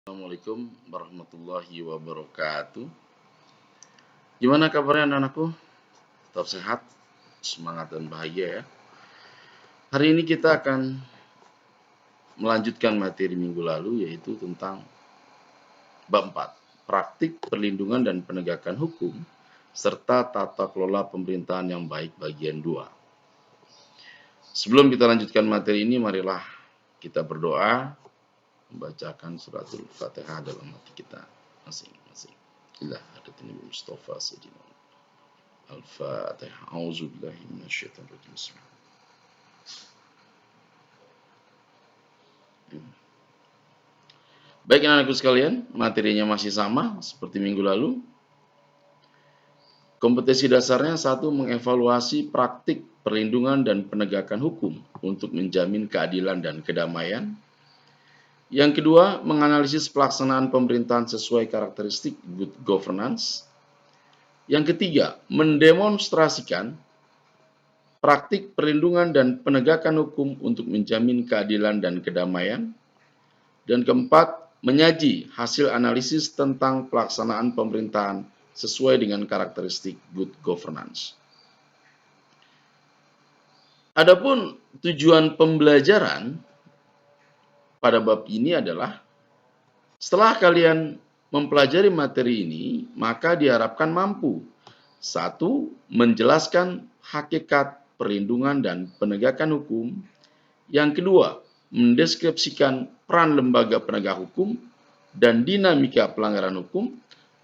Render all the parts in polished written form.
Assalamualaikum warahmatullahi wabarakatuh. Gimana kabarnya anak-anakku? Tetap sehat, semangat dan bahagia ya. Hari ini kita akan melanjutkan materi minggu lalu, yaitu tentang bab 4, praktik perlindungan dan penegakan hukum serta tata kelola pemerintahan yang baik bagian 2. Sebelum kita lanjutkan materi ini, marilah kita berdoa, membacakan suratul Fatihah dalam hati kita masing-masing. Ila hadatin Nabi Mustafa Sayyidina Al-Fatihah. A'udzubillahi minasyaitonir rajim. Baik anak-anakku sekalian, materinya masih sama seperti minggu lalu. Kompetensi dasarnya satu, mengevaluasi praktik perlindungan dan penegakan hukum untuk menjamin keadilan dan kedamaian. Yang kedua, menganalisis pelaksanaan pemerintahan sesuai karakteristik good governance. Yang ketiga, mendemonstrasikan praktik perlindungan dan penegakan hukum untuk menjamin keadilan dan kedamaian. Dan keempat, menyaji hasil analisis tentang pelaksanaan pemerintahan sesuai dengan karakteristik good governance. Adapun tujuan pembelajaran pada bab ini adalah setelah kalian mempelajari materi ini, maka diharapkan mampu: satu, menjelaskan hakikat perlindungan dan penegakan hukum. Yang kedua, mendeskripsikan peran lembaga penegak hukum dan dinamika pelanggaran hukum.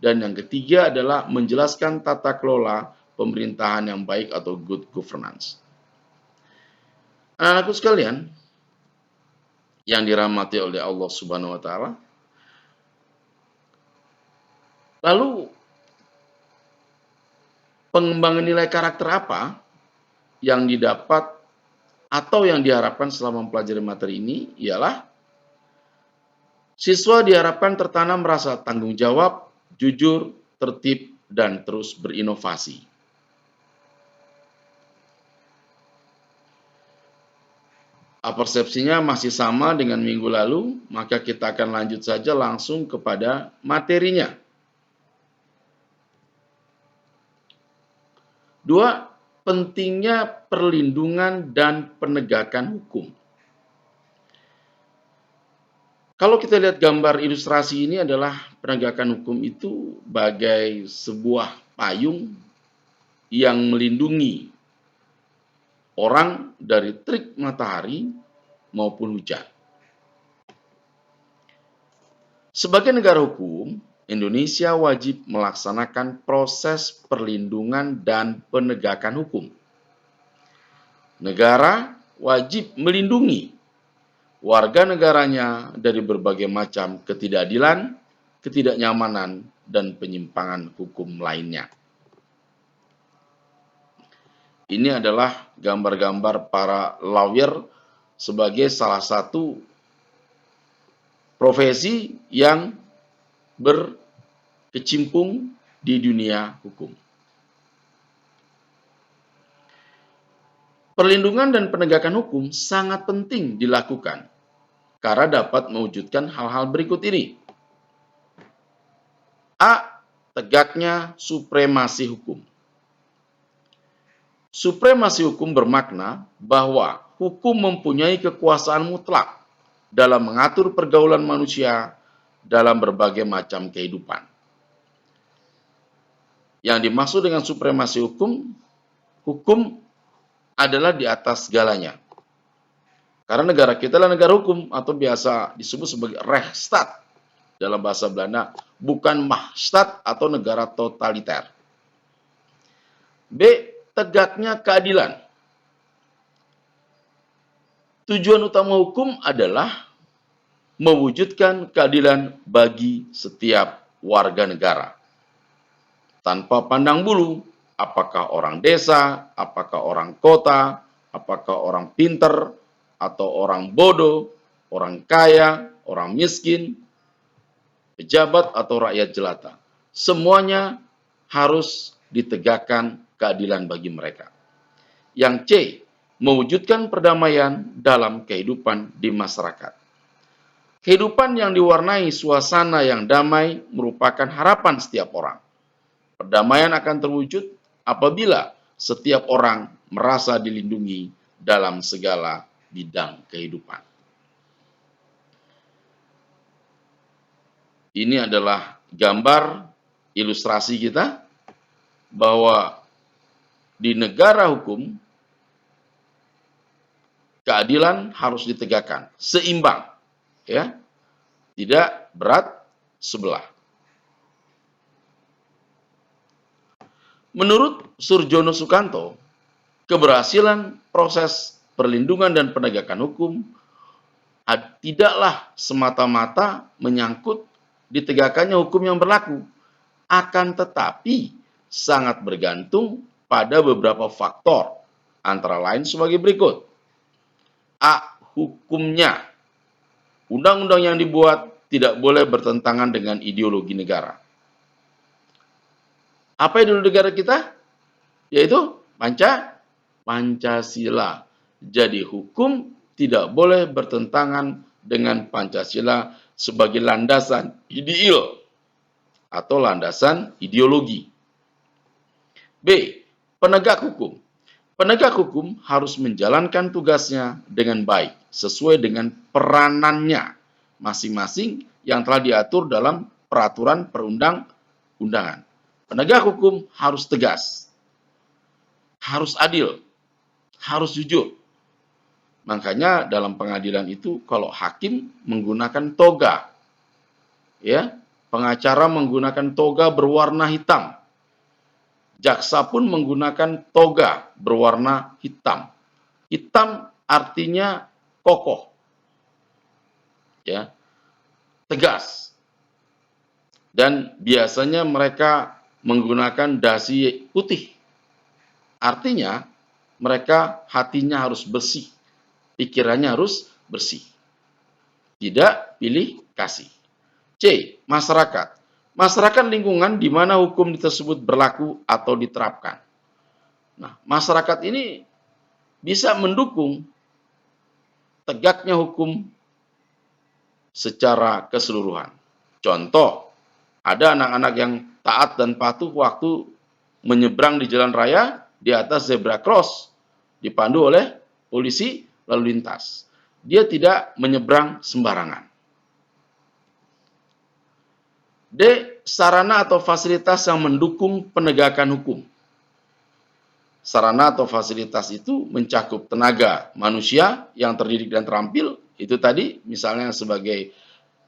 Dan yang ketiga adalah menjelaskan tata kelola pemerintahan yang baik atau good governance. Anak-anakku sekalian yang dirahmati oleh Allah Subhanahu wa taala, lalu pengembangan nilai karakter apa yang didapat atau yang diharapkan selama mempelajari materi ini ialah siswa diharapkan tertanam rasa tanggung jawab, jujur, tertib, dan terus berinovasi. Persepsinya masih sama dengan minggu lalu, maka kita akan lanjut saja langsung kepada materinya. 2. Pentingnya perlindungan dan penegakan hukum. Kalau kita lihat gambar ilustrasi ini adalah penegakan hukum itu bagai sebuah payung yang melindungi orang dari terik matahari maupun hujan. Sebagai negara hukum, Indonesia wajib melaksanakan proses perlindungan dan penegakan hukum. Negara wajib melindungi warga negaranya dari berbagai macam ketidakadilan, ketidaknyamanan, dan penyimpangan hukum lainnya. Ini adalah gambar-gambar para lawyer sebagai salah satu profesi yang berkecimpung di dunia hukum. Perlindungan dan penegakan hukum sangat penting dilakukan karena dapat mewujudkan hal-hal berikut ini. A. Tegaknya supremasi hukum. Supremasi hukum bermakna bahwa hukum mempunyai kekuasaan mutlak dalam mengatur pergaulan manusia dalam berbagai macam kehidupan. Yang dimaksud dengan supremasi hukum, hukum adalah di atas segalanya. Karena negara kita adalah negara hukum atau biasa disebut sebagai Rechtsstaat dalam bahasa Belanda, bukan Machtstaat atau negara totaliter. B. Tegaknya keadilan. Tujuan utama hukum adalah mewujudkan keadilan bagi setiap warga negara. Tanpa pandang bulu, apakah orang desa, apakah orang kota, apakah orang pinter, atau orang bodoh, orang kaya, orang miskin, pejabat atau rakyat jelata. Semuanya harus ditegakkan keadilan bagi mereka. Yang C, mewujudkan perdamaian dalam kehidupan di masyarakat. Kehidupan yang diwarnai suasana yang damai merupakan harapan setiap orang. Perdamaian akan terwujud apabila setiap orang merasa dilindungi dalam segala bidang kehidupan. Ini adalah gambar ilustrasi kita bahwa di negara hukum keadilan harus ditegakkan, seimbang, ya, tidak berat sebelah. Menurut Surjono Sukanto, keberhasilan proses perlindungan dan penegakan hukum tidaklah semata-mata menyangkut ditegakkannya hukum yang berlaku, akan tetapi sangat bergantung pada beberapa faktor, antara lain sebagai berikut. A. Hukumnya. Undang-undang yang dibuat tidak boleh bertentangan dengan ideologi negara. Apa ideologi negara kita? Yaitu Pancasila. Jadi hukum tidak boleh bertentangan dengan Pancasila sebagai landasan ideal atau landasan ideologi. B. Penegak hukum. Penegak hukum harus menjalankan tugasnya dengan baik, sesuai dengan peranannya masing-masing yang telah diatur dalam peraturan perundang-undangan. Penegak hukum harus tegas, harus adil, harus jujur. Makanya dalam pengadilan itu kalau hakim menggunakan toga, ya, pengacara menggunakan toga berwarna hitam, jaksa pun menggunakan toga berwarna hitam. Hitam artinya kokoh, ya, tegas. Dan biasanya mereka menggunakan dasi putih. Artinya mereka hatinya harus bersih, pikirannya harus bersih. Tidak pilih kasih. C. Masyarakat. Masyarakat lingkungan di mana hukum tersebut berlaku atau diterapkan. Nah, masyarakat ini bisa mendukung tegaknya hukum secara keseluruhan. Contoh, ada anak-anak yang taat dan patuh waktu menyeberang di jalan raya di atas zebra cross, dipandu oleh polisi lalu lintas. Dia tidak menyeberang sembarangan. D. Sarana atau fasilitas yang mendukung penegakan hukum. Sarana atau fasilitas itu mencakup tenaga manusia yang terdidik dan terampil, itu tadi misalnya sebagai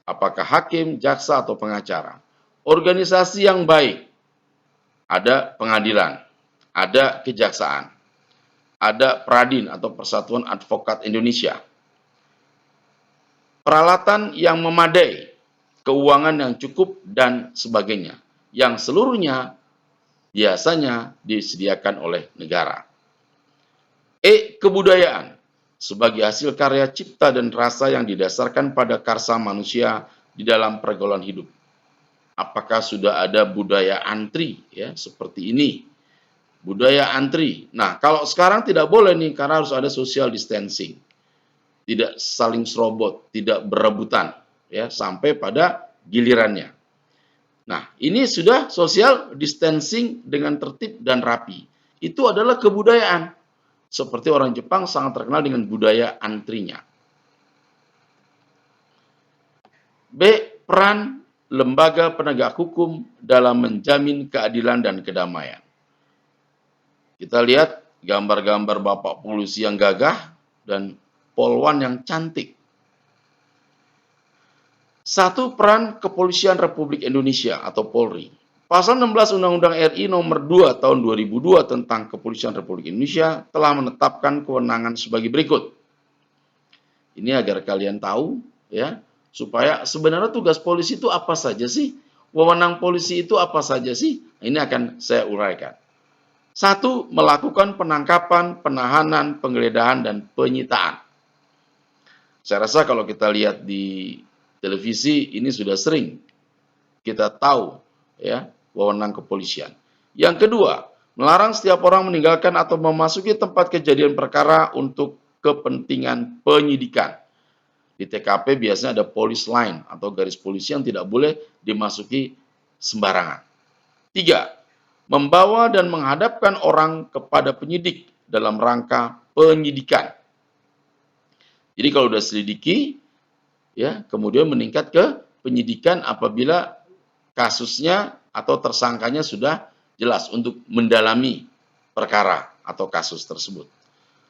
apakah hakim, jaksa, atau pengacara. Organisasi yang baik, ada pengadilan, ada kejaksaan, ada Pradin atau Persatuan Advokat Indonesia. Peralatan yang memadai, keuangan yang cukup, dan sebagainya, yang seluruhnya biasanya disediakan oleh negara. E. Kebudayaan, sebagai hasil karya cipta dan rasa yang didasarkan pada karsa manusia di dalam pergaulan hidup. Apakah sudah ada budaya antri, ya, seperti ini, budaya antri. Nah, kalau sekarang tidak boleh nih, karena harus ada social distancing, tidak saling serobot, tidak berebutan, ya, sampai pada gilirannya. Nah, ini sudah social distancing dengan tertib dan rapi. Itu adalah kebudayaan. Seperti orang Jepang sangat terkenal dengan budaya antrinya. B. Peran lembaga penegak hukum dalam menjamin keadilan dan kedamaian. Kita lihat gambar-gambar Bapak Polisi yang gagah dan polwan yang cantik. 1. Peran Kepolisian Republik Indonesia atau Polri. Pasal 16 Undang-Undang RI nomor 2 tahun 2002 tentang Kepolisian Republik Indonesia telah menetapkan kewenangan sebagai berikut. Ini agar kalian tahu, ya, supaya sebenarnya tugas polisi itu apa saja sih? Wewenang polisi itu apa saja sih? Ini akan saya uraikan. 1. Melakukan penangkapan, penahanan, penggeledahan, dan penyitaan. Saya rasa kalau kita lihat di televisi ini sudah sering kita tahu, ya, wewenang kepolisian. Yang kedua, melarang setiap orang meninggalkan atau memasuki tempat kejadian perkara untuk kepentingan penyidikan. Di TKP biasanya ada police line atau garis polisi yang tidak boleh dimasuki sembarangan. 3. Membawa dan menghadapkan orang kepada penyidik dalam rangka penyidikan. Jadi kalau sudah selidiki, ya, kemudian meningkat ke penyidikan apabila kasusnya atau tersangkanya sudah jelas untuk mendalami perkara atau kasus tersebut.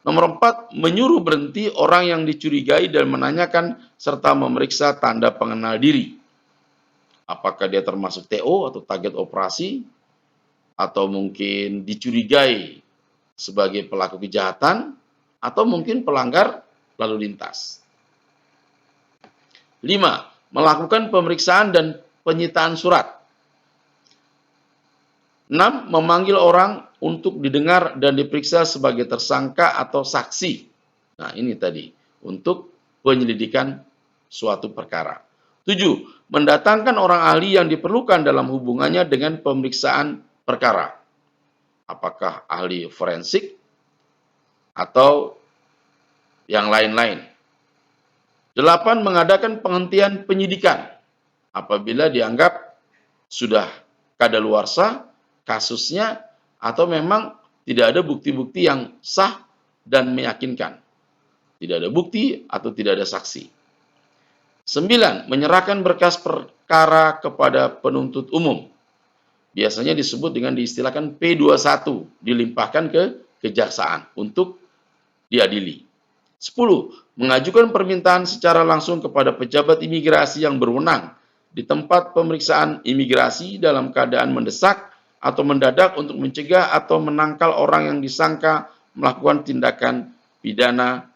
Nomor 4, menyuruh berhenti orang yang dicurigai dan menanyakan serta memeriksa tanda pengenal diri. Apakah dia termasuk TO atau target operasi, atau mungkin dicurigai sebagai pelaku kejahatan, atau mungkin pelanggar lalu lintas. 5. Melakukan pemeriksaan dan penyitaan surat. 6. Memanggil orang untuk didengar dan diperiksa sebagai tersangka atau saksi. Nah, ini tadi untuk penyelidikan suatu perkara. 7. Mendatangkan orang ahli yang diperlukan dalam hubungannya dengan pemeriksaan perkara. Apakah ahli forensik atau yang lain-lain. 8. Mengadakan penghentian penyidikan apabila dianggap sudah kadaluarsa kasusnya atau memang tidak ada bukti-bukti yang sah dan meyakinkan. Tidak ada bukti atau tidak ada saksi. 9. Menyerahkan berkas perkara kepada penuntut umum. Biasanya disebut dengan diistilahkan P21, dilimpahkan ke kejaksaan untuk diadili. 10. Mengajukan permintaan secara langsung kepada pejabat imigrasi yang berwenang di tempat pemeriksaan imigrasi dalam keadaan mendesak atau mendadak untuk mencegah atau menangkal orang yang disangka melakukan tindakan pidana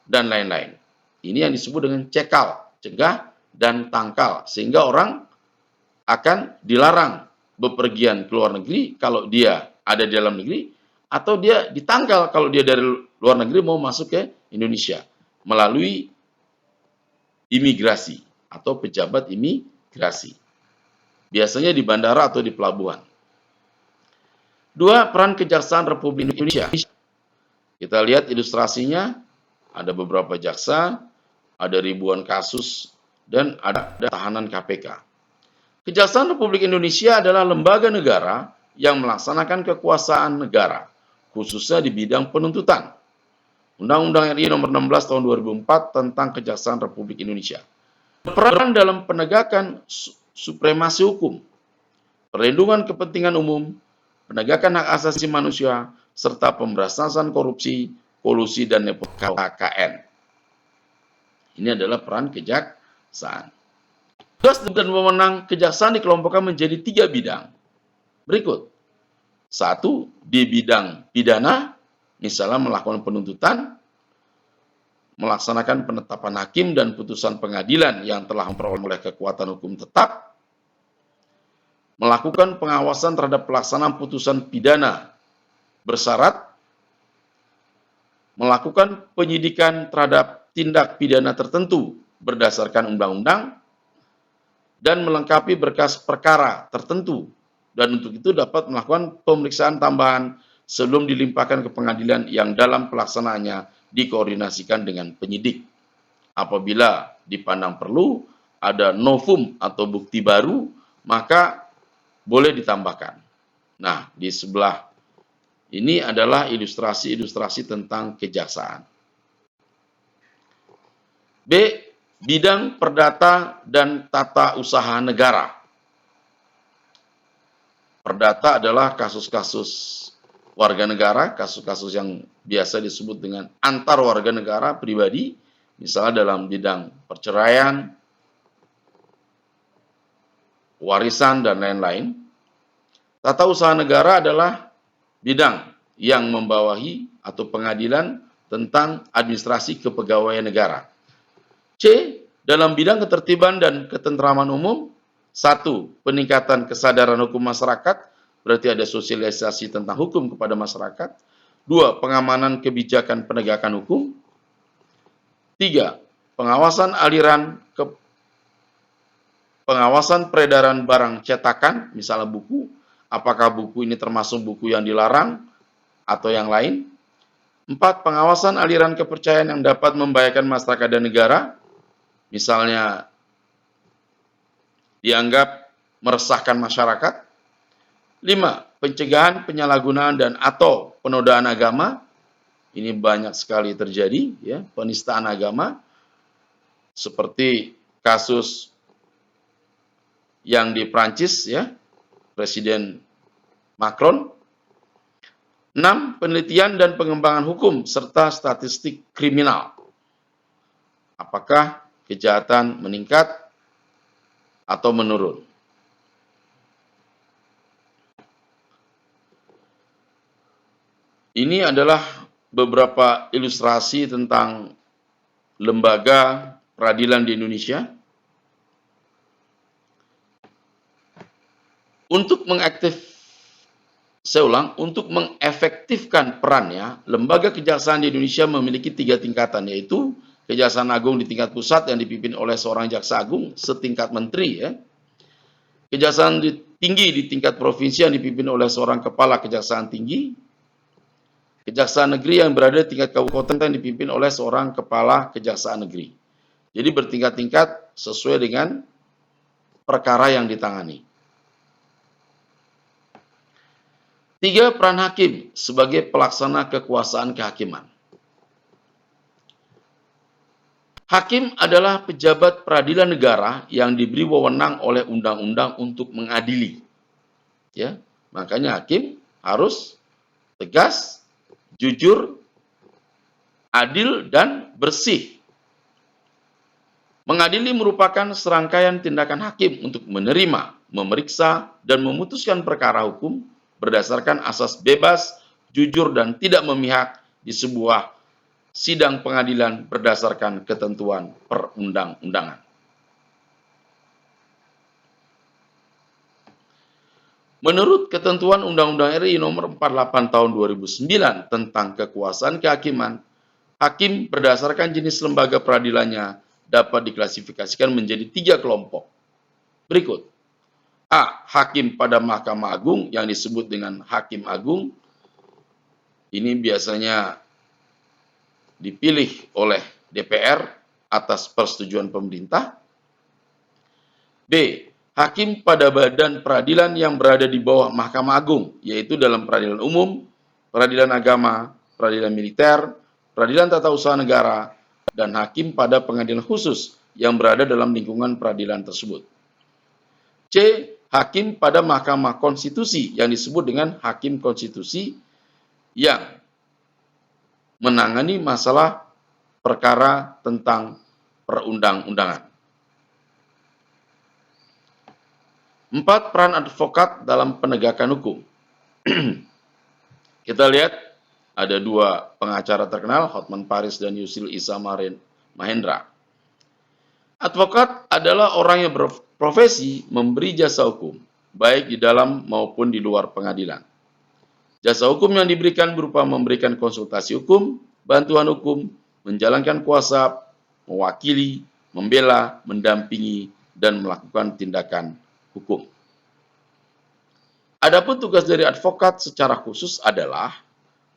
dan lain-lain. Ini yang disebut dengan cekal, cegah dan tangkal, sehingga orang akan dilarang bepergian ke luar negeri kalau dia ada di dalam negeri, atau dia ditangkal kalau dia dari luar negeri mau masuk ke Indonesia melalui imigrasi atau pejabat imigrasi. Biasanya di bandara atau di pelabuhan. 2. Peran Kejaksaan Republik Indonesia. Kita lihat ilustrasinya, ada beberapa jaksa, ada ribuan kasus, dan ada tahanan KPK. Kejaksaan Republik Indonesia adalah lembaga negara yang melaksanakan kekuasaan negara, khususnya di bidang penuntutan. Undang-Undang RI Nomor 16 Tahun 2004 tentang Kejaksaan Republik Indonesia. Peran dalam penegakan supremasi hukum, perlindungan kepentingan umum, penegakan hak asasi manusia, serta pemberantasan korupsi, kolusi, dan nepotisme KKN. Ini adalah peran kejaksaan. Tugas dan wewenang kejaksaan dikelompokkan menjadi 3 bidang. Berikut. 1. Di bidang pidana, misalnya melakukan penuntutan, melaksanakan penetapan hakim dan putusan pengadilan yang telah memperoleh kekuatan hukum tetap, melakukan pengawasan terhadap pelaksanaan putusan pidana bersyarat, melakukan penyidikan terhadap tindak pidana tertentu berdasarkan undang-undang, dan melengkapi berkas perkara tertentu, dan untuk itu dapat melakukan pemeriksaan tambahan sebelum dilimpahkan ke pengadilan yang dalam pelaksanaannya dikoordinasikan dengan penyidik. Apabila dipandang perlu ada novum atau bukti baru, maka boleh ditambahkan. Nah, di sebelah ini adalah ilustrasi-ilustrasi tentang kejaksaan. B. Bidang perdata dan tata usaha negara. Perdata adalah kasus-kasus warga negara, kasus-kasus yang biasa disebut dengan antar warga negara pribadi, misalnya dalam bidang perceraian, warisan, dan lain-lain. Tata usaha negara adalah bidang yang membawahi atau pengadilan tentang administrasi kepegawaian negara. C. Dalam bidang ketertiban dan ketentraman umum. 1. Peningkatan kesadaran hukum masyarakat, berarti ada sosialisasi tentang hukum kepada masyarakat. 2. Pengamanan kebijakan penegakan hukum. 3. Pengawasan pengawasan peredaran barang cetakan, misalnya buku, apakah buku ini termasuk buku yang dilarang atau yang lain. 4. Pengawasan aliran kepercayaan yang dapat membahayakan masyarakat dan negara. misalnya dianggap meresahkan masyarakat. 5. Pencegahan penyalahgunaan dan atau penodaan agama. Ini banyak sekali terjadi, ya, penistaan agama, seperti kasus yang di Prancis, ya, Presiden Macron. 6. Penelitian dan pengembangan hukum serta statistik kriminal. Apakah kejahatan meningkat atau menurun? Ini adalah beberapa ilustrasi tentang lembaga peradilan di Indonesia. Untuk mengefektifkan perannya, lembaga kejaksaan di Indonesia memiliki 3 tingkatan, yaitu Kejaksaan Agung di tingkat pusat yang dipimpin oleh seorang jaksa agung setingkat menteri, ya. Kejaksaan tinggi di tingkat provinsi yang dipimpin oleh seorang kepala kejaksaan tinggi. Kejaksaan negeri yang berada di tingkat kabupaten yang dipimpin oleh seorang kepala kejaksaan negeri. Jadi bertingkat-tingkat sesuai dengan perkara yang ditangani. 3. Peran hakim sebagai pelaksana kekuasaan kehakiman. Hakim adalah pejabat peradilan negara yang diberi wewenang oleh undang-undang untuk mengadili. Ya, makanya hakim harus tegas, jujur, adil, dan bersih. Mengadili merupakan serangkaian tindakan hakim untuk menerima, memeriksa, dan memutuskan perkara hukum berdasarkan asas bebas, jujur, dan tidak memihak di sebuah sidang pengadilan berdasarkan ketentuan perundang-undangan. Menurut ketentuan Undang-Undang RI Nomor 48 Tahun 2009 tentang kekuasaan kehakiman, hakim berdasarkan jenis lembaga peradilannya dapat diklasifikasikan menjadi 3 kelompok. Berikut. A. Hakim pada Mahkamah Agung yang disebut dengan Hakim Agung. Ini biasanya dipilih oleh DPR atas persetujuan pemerintah. B. Hakim pada badan peradilan yang berada di bawah Mahkamah Agung, yaitu dalam peradilan umum, peradilan agama, peradilan militer, peradilan tata usaha negara, dan hakim pada pengadilan khusus yang berada dalam lingkungan peradilan tersebut. C. Hakim pada Mahkamah Konstitusi yang disebut dengan Hakim Konstitusi yang menangani masalah perkara tentang perundang-undangan. 4. Peran advokat dalam penegakan hukum. Kita lihat ada 2 pengacara terkenal, Hotman Paris dan Yusril Issa Mahendra. Advokat adalah orang yang berprofesi memberi jasa hukum, baik di dalam maupun di luar pengadilan. Jasa hukum yang diberikan berupa memberikan konsultasi hukum, bantuan hukum, menjalankan kuasa, mewakili, membela, mendampingi, dan melakukan tindakan hukum. Adapun tugas dari advokat secara khusus adalah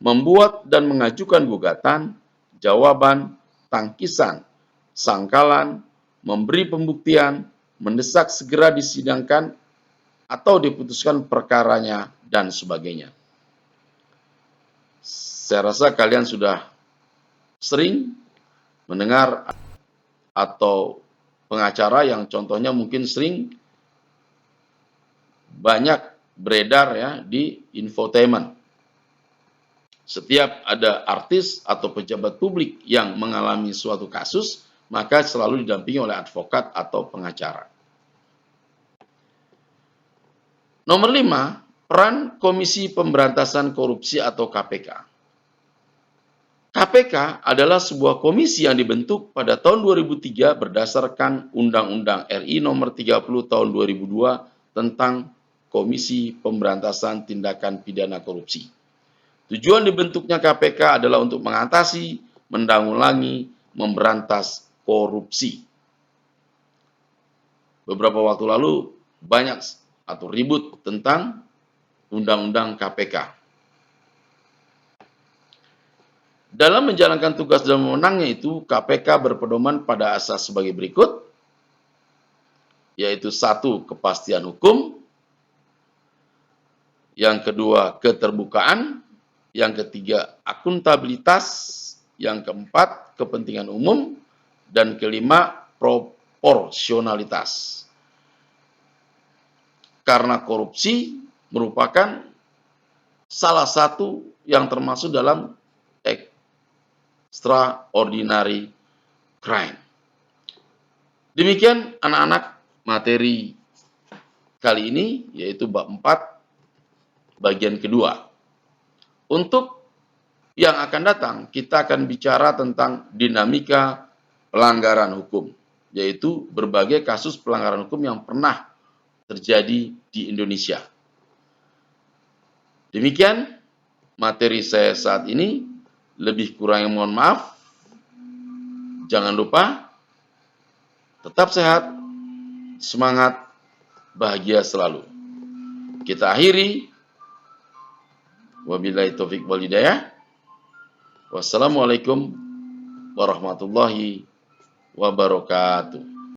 membuat dan mengajukan gugatan, jawaban, tangkisan, sangkalan, memberi pembuktian, mendesak segera disidangkan atau diputuskan perkaranya, dan sebagainya. Saya rasa kalian sudah sering mendengar atau pengacara yang contohnya mungkin sering banyak beredar, ya, di infotainment. Setiap ada artis atau pejabat publik yang mengalami suatu kasus, maka selalu didampingi oleh advokat atau pengacara. Nomor 5, peran Komisi Pemberantasan Korupsi atau KPK. KPK adalah sebuah komisi yang dibentuk pada tahun 2003 berdasarkan Undang-Undang RI Nomor 30 Tahun 2002 tentang Komisi Pemberantasan Tindakan Pidana Korupsi. Tujuan dibentuknya KPK adalah untuk mengatasi, menanggulangi, memberantas korupsi. Beberapa waktu lalu banyak atau ribut tentang Undang-Undang KPK. Dalam menjalankan tugas dan wewenangnya itu, KPK berpedoman pada asas sebagai berikut, yaitu 1. Kepastian hukum, yang kedua keterbukaan, yang ketiga akuntabilitas, yang keempat kepentingan umum, dan kelima proporsionalitas. Karena korupsi merupakan salah satu yang termasuk dalam extraordinary crime. Demikian anak-anak materi kali ini, yaitu bab 4 bagian kedua. Untuk yang akan datang, kita akan bicara tentang dinamika pelanggaran hukum, yaitu berbagai kasus pelanggaran hukum yang pernah terjadi di Indonesia. Demikian materi saya saat ini, lebih kurang yang mohon maaf. Jangan lupa tetap sehat, semangat, bahagia selalu. Kita akhiri. Wabillahi taufik wal hidayah. Wassalamualaikum warahmatullahi wabarakatuh.